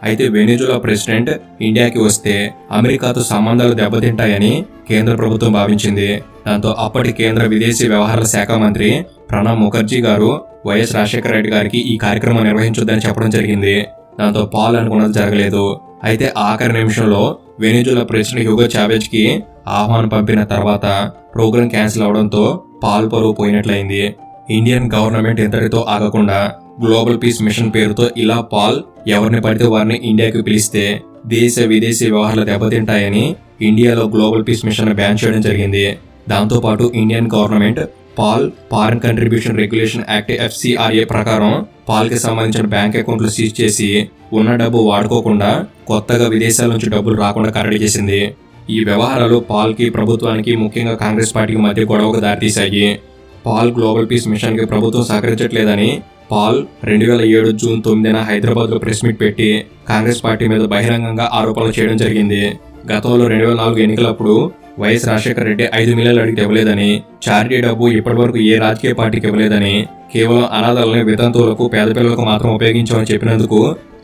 C: అయితే వెనిజులా ప్రెసిడెంట్ ఇండియాకి వస్తే అమెరికాతో సంబంధాలు దెబ్బతింటాయని కేంద్ర ప్రభుత్వం భావించింది. దాంతో అప్పటి కేంద్ర విదేశీ వ్యవహారాల శాఖ మంత్రి ప్రణబ్ ముఖర్జీ గారు వైఎస్ రాజశేఖర రెడ్డి గారికి ఈ కార్యక్రమం నిర్వహించొద్దని చెప్పడం జరిగింది. దాంతో పాల్ అనుకున్నది జరగలేదు. అయితే ఆఖరి నిమిషంలో వెనిజులా ప్రెసిడెంట్ హ్యూగో చావేజ్ కి ఆహ్వానం పంపిన తర్వాత ప్రోగ్రాం క్యాన్సిల్ అవడంతో పాల్ పరువు పోయినట్లయింది. ఇండియన్ గవర్నమెంట్ ఇంతటితో ఆగకుండా గ్లోబల్ పీస్ మిషన్ పేరుతో ఇలా పాల్ ఎవరిని పడితే వారిని ఇండియాకి పిలిస్తే దేశ విదేశీ వ్యవహారాలు దెబ్బతింటాయని ఇండియాలో గ్లోబల్ పీస్ మిషన్ బ్యాన్ చేయడం జరిగింది. దాంతో పాటు Indian government Paul foreign contribution regulation act FCRA ప్రకారం పాల్ కి సంబంధించిన బ్యాంక్ అకౌంట్లు సీజ్ చేసి ఉన్న డబ్బు వాడుకోకుండా కొత్తగా విదేశాల నుంచి డబ్బులు రాకుండా కట్టడి చేసింది. ఈ వ్యవహారాలు పాల్ కి, ప్రభుత్వానికి, ముఖ్యంగా కాంగ్రెస్ పార్టీకి మధ్య గొడవకు దారితీశాయి. పాల్ గ్లోబల్ పీస్ మిషన్ కి ప్రభుత్వం సహకరించట్లేదని పాల్ 2007 జూన్ 9న హైదరాబాద్ లో ప్రెస్ మీట్ పెట్టి కాంగ్రెస్ పార్టీ మీద బహిరంగంగా ఆరోపణలు చేయడం జరిగింది. గతంలో 2004 ఎన్నికలప్పుడు వైఎస్ రాజశేఖర రెడ్డి 5 మిలియన్లు అడిగితే ఇవ్వలేదని, చారిటీ డబ్బు ఇప్పటివరకు ఏ రాజకీయ పార్టీకి ఇవ్వలేదని, కేవలం అనాథాలని, వితంతువులకు, పేద పిల్లలకు మాత్రం ఉపయోగించామని చెప్పినందుకు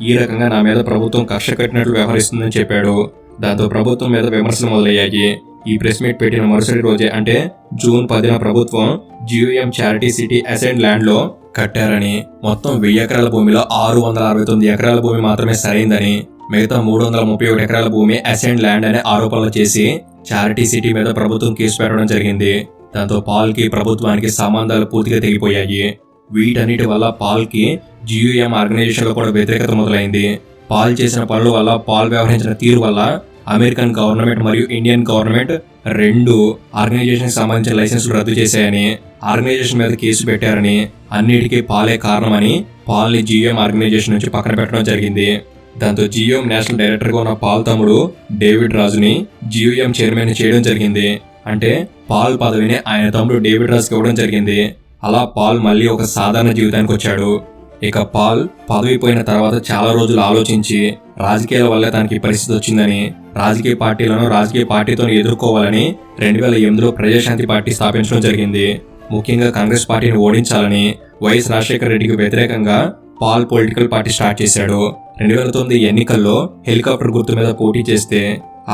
C: ఈ రకంగా నా మీద ప్రభుత్వం కక్ష కట్టినట్లు వ్యవహరిస్తుందని చెప్పాడు. దాంతో ప్రభుత్వం మీద విమర్శలు మొదలయ్యాయి. ఈ ప్రెస్ మీట్ పెట్టిన మరుసటి రోజే, అంటే జూన్ 10న ప్రభుత్వం GUM charity city ascent land లో కట్టారని, మొత్తం 1000 ఎకరాల భూమిలో 669 ఎకరాల భూమి మాత్రమే సరైందని, మిగతా 331 ఎకరాల భూమి అసెంట్ ల్యాండ్ అనే ఆరోపణలు చేసి చారిటీ సిటీ మీద ప్రభుత్వం కేసు పెట్టడం జరిగింది. దాంతో పాల్ కి, ప్రభుత్వానికి సంబంధాలు పూర్తిగా తెగిపోయాయి. వీటన్నిటి వల్ల పాల్ కి GUM ఆర్గనైజేషన్ లో కూడా వ్యతిరేకత మొదలైంది. పాల్ చేసిన పనుల వల్ల, పాల్ వ్యవహరించిన తీరు వల్ల అమెరికన్ గవర్నమెంట్ మరియు ఇండియన్ గవర్నమెంట్ రెండు ఆర్గనైజేషన్ సంబంధించిన లైసెన్సులు రద్దు చేశాయని, ఆర్గనైజేషన్ మీద కేసు పెట్టారని, అన్నిటికీ పాలే కారణమని పాల్ ని GUM ఆర్గనైజేషన్ నుంచి పక్కన పెట్టడం జరిగింది. దాంతో GUM నేషనల్ డైరెక్టర్ గా ఉన్న పాల్ తమ్ముడు డేవిడ్ రాజుని GUM చైర్మన్ చేయడం జరిగింది. అంటే పాల్ పదవిని ఆయన తమ్ముడు డేవిడ్ రాజ్కి ఇవ్వడం జరిగింది. అలా పాల్ మళ్ళీ ఒక సాధారణ జీవితానికి వచ్చాడు. ఇక పాల్ పదవి పోయిన తర్వాత చాలా రోజులు ఆలోచించి రాజకీయాల వల్ల తనకి పరిస్థితి వచ్చిందని, రాజకీయ పార్టీలను రాజకీయ పార్టీతో ఎదుర్కోవాలని 2008లో ప్రజాశాంతి పార్టీ స్థాపించడం జరిగింది. ముఖ్యంగా కాంగ్రెస్ పార్టీని ఓడించాలని వైఎస్ రాజశేఖర రెడ్డికి వ్యతిరేకంగా పాల్ పొలిటికల్ పార్టీ స్టార్ట్ చేశాడు. 2009 ఎన్నికల్లో హెలికాప్టర్ గుర్తు మీద పోటీ చేస్తే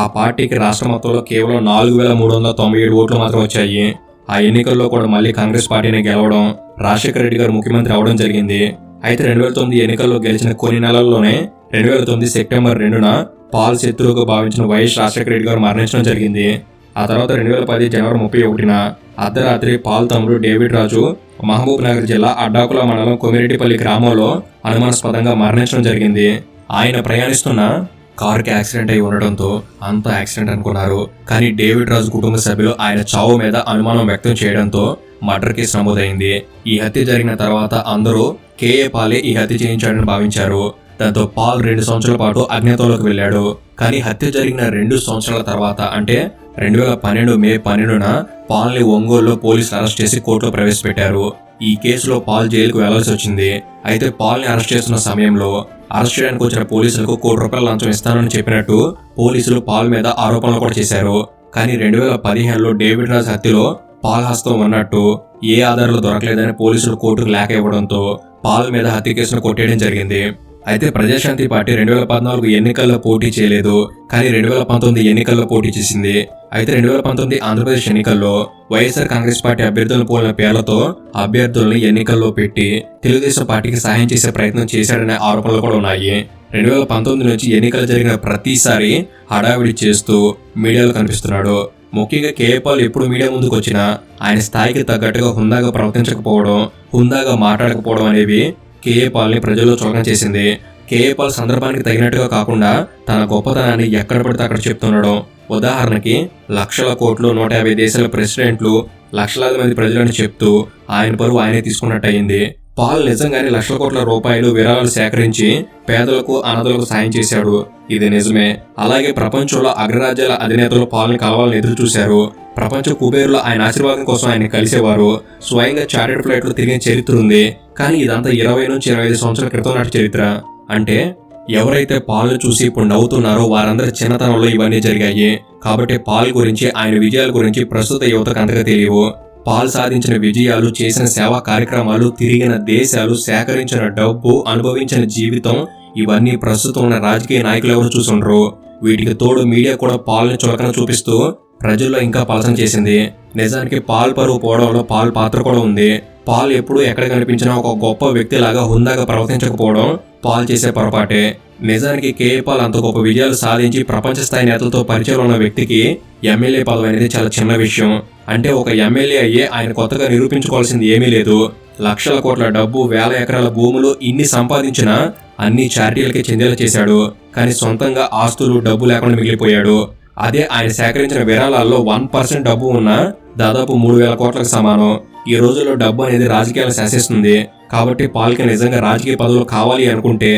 C: ఆ పార్టీకి రాష్ట్ర మొత్తంలో కేవలం 4397 ఓట్లు మాత్రం వచ్చాయి. ఆ ఎన్నికల్లో కూడా మళ్ళీ కాంగ్రెస్ పార్టీని గెలవడం, రాజశేఖర రెడ్డి గారు ముఖ్యమంత్రి అవడం జరిగింది. అయితే 2009 ఎన్నికల్లో గెలిచిన కొన్ని నెలల్లోనే 2009 సెప్టెంబర్ 2న పాల్ శత్రువుగా భావించిన వైఎస్ రాజశేఖర రెడ్డి గారు మరణించడం జరిగింది. ఆ తర్వాత 2010 జనవరి 31న అర్ధరాత్రి పాల్ తమ్ముడు డేవిడ్ రాజు మహబూబ్ నగర్ జిల్లా అడ్డాకుల మండలం కొమిరెడ్డిపల్లి గ్రామంలో అనుమానాస్పదంగా మరణించడం జరిగింది. ఆయన ప్రయాణిస్తున్న కారుకి యాక్సిడెంట్ అయి ఉండడంతో అంతా యాక్సిడెంట్ అనుకున్నారు. కానీ డేవిడ్ రాజు కుటుంబ సభ్యులు ఆయన చావు మీద అనుమానం వ్యక్తం చేయడంతో మర్డర్ కేసు నమోదైంది. ఈ హత్య జరిగిన తర్వాత అందరూ కేఏ పాలే ఈ హత్య చేయించాడని భావించారు. దాంతో పాల్ 2 సంవత్సరాల పాటు అజ్ఞాతంలోకి వెళ్ళాడు. కానీ హత్య జరిగిన 2 సంవత్సరాల తర్వాత అంటే 2012 మే 12న పాల్ని ఒంగోలులో పోలీసులు అరెస్ట్ చేసి కోర్టులో ప్రవేశపెట్టారు. ఈ కేసులో పాల్ జైలుకు వెళ్లాల్సి వచ్చింది. అయితే పాల్ని అరెస్ట్ చేస్తున్న సమయంలో అరెస్ట్ చేయడానికి వచ్చిన పోలీసులకు ₹1,00,00,000 లంచం ఇస్తానని చెప్పినట్టు పోలీసులు పాల్ మీద ఆరోపణలు కూడా చేశారు. కానీ 2015లో డేవిడ్ రాజ్ హత్యలో పాల్ హస్తం ఉన్నట్టు ఏ ఆధారాలు దొరకలేదని పోలీసులు కోర్టుకు లేఖ ఇవ్వడంతో పాల్ మీద హత్య కేసును కొట్టేయడం జరిగింది. అయితే ప్రజాశాంతి పార్టీ 2014 ఎన్నికల్లో పోటీ చేయలేదు, కానీ 2019 ఎన్నికల్లో పోటీ చేసింది. అయితే 2019 ఆంధ్రప్రదేశ్ ఎన్నికల్లో వైఎస్ఆర్ కాంగ్రెస్ పార్టీ అభ్యర్థులను పోలిన పేర్లతో అభ్యర్థుల్ని ఎన్నికల్లో పెట్టి తెలుగుదేశం పార్టీకి సహాయం చేసే ప్రయత్నం చేశాడనే ఆరోపణలు కూడా ఉన్నాయి. 2019 నుంచి ఎన్నికలు జరిగిన ప్రతిసారి హడావిడి చేస్తూ మీడియాలో కనిపిస్తున్నాడు. ముఖ్యంగా కేఏ పాల్ ఎప్పుడు మీడియా ముందుకు వచ్చినా ఆయన స్థాయికి తగ్గట్టుగా హుందాగా ప్రవర్తించకపోవడం, హుందాగా మాట్లాడకపోవడం అనేవి కేఏ పాల్ని ప్రజల్లో చులకన చేసింది. కేఏ పాల్ సందర్భానికి తగినట్టుగా కాకుండా తన గొప్పతనాన్ని ఎక్కడ పడితే అక్కడ చెప్తుండడం. ఉదాహరణకి లక్షల కోట్లు, 150 దేశాల ప్రెసిడెంట్లు, లక్షలాది మంది ప్రజలను చెప్తూ ఆయన పరువు ఆయనే తీసుకున్నట్టయింది. పాల్ నిజంగానే లక్షల కోట్ల రూపాయలు విరాళాలు సేకరించి పేదలకు, అనాథలకు సాయం చేశాడు. ఇది నిజమే. అలాగే ప్రపంచంలో అగ్రరాజ్యాల అధినేతలు పాల్ని కలవాలని ఎదురు చూశారు. ప్రపంచ కుబేరులో ఆయన ఆశీర్వాదం కోసం ఆయన కలిసేవారు. స్వయంగా చార్టెడ్ ఫ్లైట్లు తిరిగిన చరిత్ర ఉంది. కానీ ఇదంతా 20 నుంచి 25 సంవత్సరాల క్రితం నాటి చరిత్ర. అంటే ఎవరైతే పాల్ను చూసి ఇప్పుడు నవ్వుతున్నారో వారందరి చిన్నతనంలో ఇవన్నీ జరిగాయి. కాబట్టి పాల్ గురించి, ఆయన విజయాల గురించి ప్రస్తుత యువతకు అంతగా తెలియవు. పాల్ సాధించిన విజయాలు, చేసిన సేవా కార్యక్రమాలు, తిరిగిన దేశాలు, సేకరించిన డబ్బు, అనుభవించిన జీవితం ఇవన్నీ ప్రస్తుతం ఉన్న రాజకీయ నాయకులు ఎవరు చూసుండరు. వీటికి తోడు మీడియా కూడా పాల్ని చులకన చూపిస్తూ ప్రజల్లో ఇంకా పలసం చేసింది. నిజానికి పాల్ పరువు పోవడంలో పాల్ పాత్ర కూడా ఉంది. పాల్ ఎప్పుడూ ఎక్కడ కనిపించినా ఒక గొప్ప వ్యక్తిలాగా హుందాగా ప్రవర్తించకపోవడం పాల్ చేసే పొరపాటే. నిజానికి కేఏ పాల్ అంత గొప్ప విజయాలు సాధించి ప్రపంచ స్థాయి నేతలతో పరిచయం ఉన్న వ్యక్తికి ఎమ్మెల్యే పదవి అనేది చాలా చిన్న విషయం. అంటే ఒక ఎమ్మెల్యే అయ్యే ఆయన కొత్తగా నిరూపించుకోవాల్సింది ఏమీ లేదు. లక్షల కోట్ల డబ్బు, వేల ఎకరాల భూములు ఇన్ని సంపాదించినా అన్ని చారిటీలకి చెందేలా చేశాడు. కానీ సొంతంగా ఆస్తులు, డబ్బు లేకుండా మిగిలిపోయాడు. అదే ఆయన సేకరించిన విరాళాల్లో 1% డబ్బు ఉన్నా దాదాపు 3,000 కోట్లకు సమానం. ఈ రోజుల్లో డబ్బు అనేది రాజకీయాలను శాసిస్తుంది. కాబట్టి పాల్కి నిజంగా రాజకీయ పదవులు కావాలి అనుకుంటే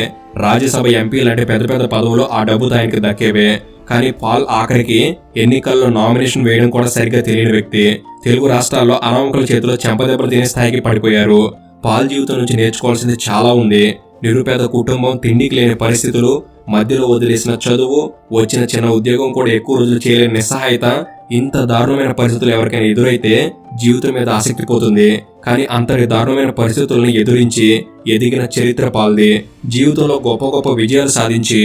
C: రాజ్యసభ ఎంపీ లాంటి పెద్ద పెద్ద పదవులు ఆ డబ్బుతో ఆయనకి దక్కేవే. కానీ పాల్ ఆఖరికి ఎన్నికల్లో నామినేషన్ వేయడం కూడా సరిగ్గా తెలియని వ్యక్తి. తెలుగు రాష్ట్రాల్లో అనామకుల చేతిలో చెంపదెబ్బలు తినే స్థాయికి పడిపోయారు. పాల్ జీవితం నుంచి నేర్చుకోవాల్సింది చాలా ఉంది. నిరుపేద కుటుంబం, తిండికి లేని పరిస్థితులు, మధ్యలో వదిలేసిన చదువు, వచ్చిన చిన్న ఉద్యోగం కూడా ఎక్కువ రోజులు చేయలేని నిస్సహాయత, ఇంత దారుణమైన పరిస్థితులు ఎవరికైనా ఎదురైతే జీవితం మీద ఆసక్తి పోతుంది. కానీ అంతటి దారుణమైన పరిస్థితులను ఎదురించి ఎదిగిన చరిత్ర పాల్ది. జీవితంలో గొప్ప గొప్ప విజయాలు సాధించి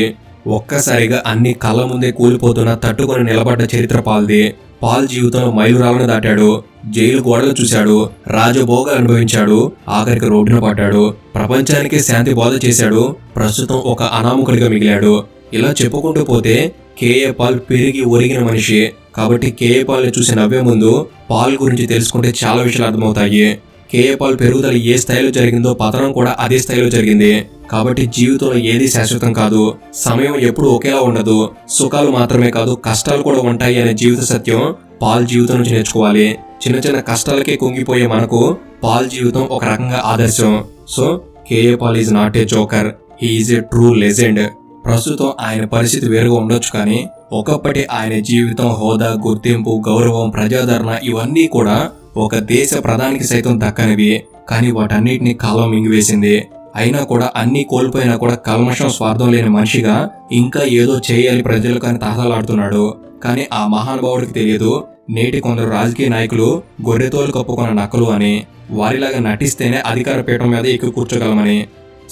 C: ఒక్కసారిగా అన్ని కళ్ళ ముందే కూలిపోతున్నా తట్టుకొని నిలబడ్డ చరిత్ర పాల్ది. పాల్ జీవితంలో మైలురాళ్లను దాటాడు, జైలు గోడలు చూశాడు, రాజభోగాలు అనుభవించాడు, ఆఖరికి రోడ్డున పడ్డాడు, ప్రపంచానికి శాంతి బోధ చేశాడు, ప్రస్తుతం ఒక అనామకుడిగా మిగిలాడు. ఇలా చెప్పుకుంటూ పోతే కేఏ పాల్ పెరిగి ఒరిగిన మనిషి. కాబట్టి కేఏ పాల్ని చూసి నవ్వే ముందు పాల్ గురించి తెలుసుకుంటే చాలా విషయాలు అర్థమవుతాయి. కేఏ పాల్ పెరుగుదల ఏ స్థాయిలో జరిగిందో పతనం కూడా అదే స్థాయిలో జరిగింది. కాబట్టి జీవితంలో ఏది శాశ్వతం కాదు. సమయం ఎప్పుడు ఒకేలా ఉండదు. సుఖాలు మాత్రమే కాదు, కష్టాలు కూడా ఉంటాయి అనే జీవిత సత్యం పాల్ జీవితం నుంచి నేర్చుకోవాలి. చిన్న చిన్న కష్టాలకే కుంగిపోయే మనకు పాల్ జీవితం ఒక రకంగా ఆదర్శం. So K A Paul is not a joker, he is a true legend. ప్రస్తుతం ఆయన పరిస్థితి వేరుగా ఉండొచ్చు, కానీ ఒకప్పటి ఆయన జీవితం, హోదా, గుర్తింపు, గౌరవం, ప్రజాదరణ ఇవన్నీ కూడా ఒక దేశ ప్రధానికి సైతం దక్కనివి. కానీ వాటన్నిటిని కాలం మింగివేసింది. అయినా కూడా అన్ని కోల్పోయినా కూడా కల్మషం, స్వార్థం లేని మనిషిగా ఇంకా ఏదో చేయాలి ప్రజలకు అని తాతలాడుతున్నాడు. కానీ ఆ మహానుభావుడికి తెలియదు నేటి కొందరు రాజకీయ నాయకులు గొర్రెతోలు కప్పుకున్న నక్కలు అని, వారిలాగా నటిస్తేనే అధికార పీఠం మీద ఎక్కి కూర్చోగలమని.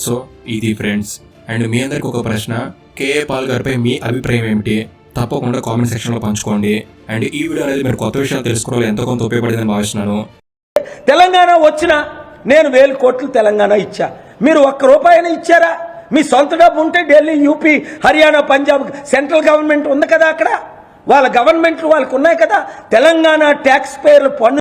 C: సో ఇది ఫ్రెండ్స్. అండ్ మీ అందరికి ఒక ప్రశ్న, కేఏ పాల్ గారిపై మీ అభిప్రాయం ఏమిటి? తప్పకుండా కామెంట్ సెక్షన్లో పంచుకోండి. అండ్ ఈ వీడియో అనేది మీరు కొత్త విషయాలు తెలుసుకోవాలి ఎంతో కొంత ఉపయోగపడిందని భావిస్తున్నాను.
A: తెలంగాణ వచ్చిన నేను 1000 కోట్లు తెలంగాణ ఇచ్చా, మీరు ₹1 ఇచ్చారా? మీ సొంత డబ్బు ఉంటే Delhi, UP, Haryana, Punjab central government ఉంది కదా, అక్కడ వాళ్ళ గవర్నమెంట్లు వాళ్ళకు ఉన్నాయి కదా. తెలంగాణ ట్యాక్స్ పేర్లు పన్ను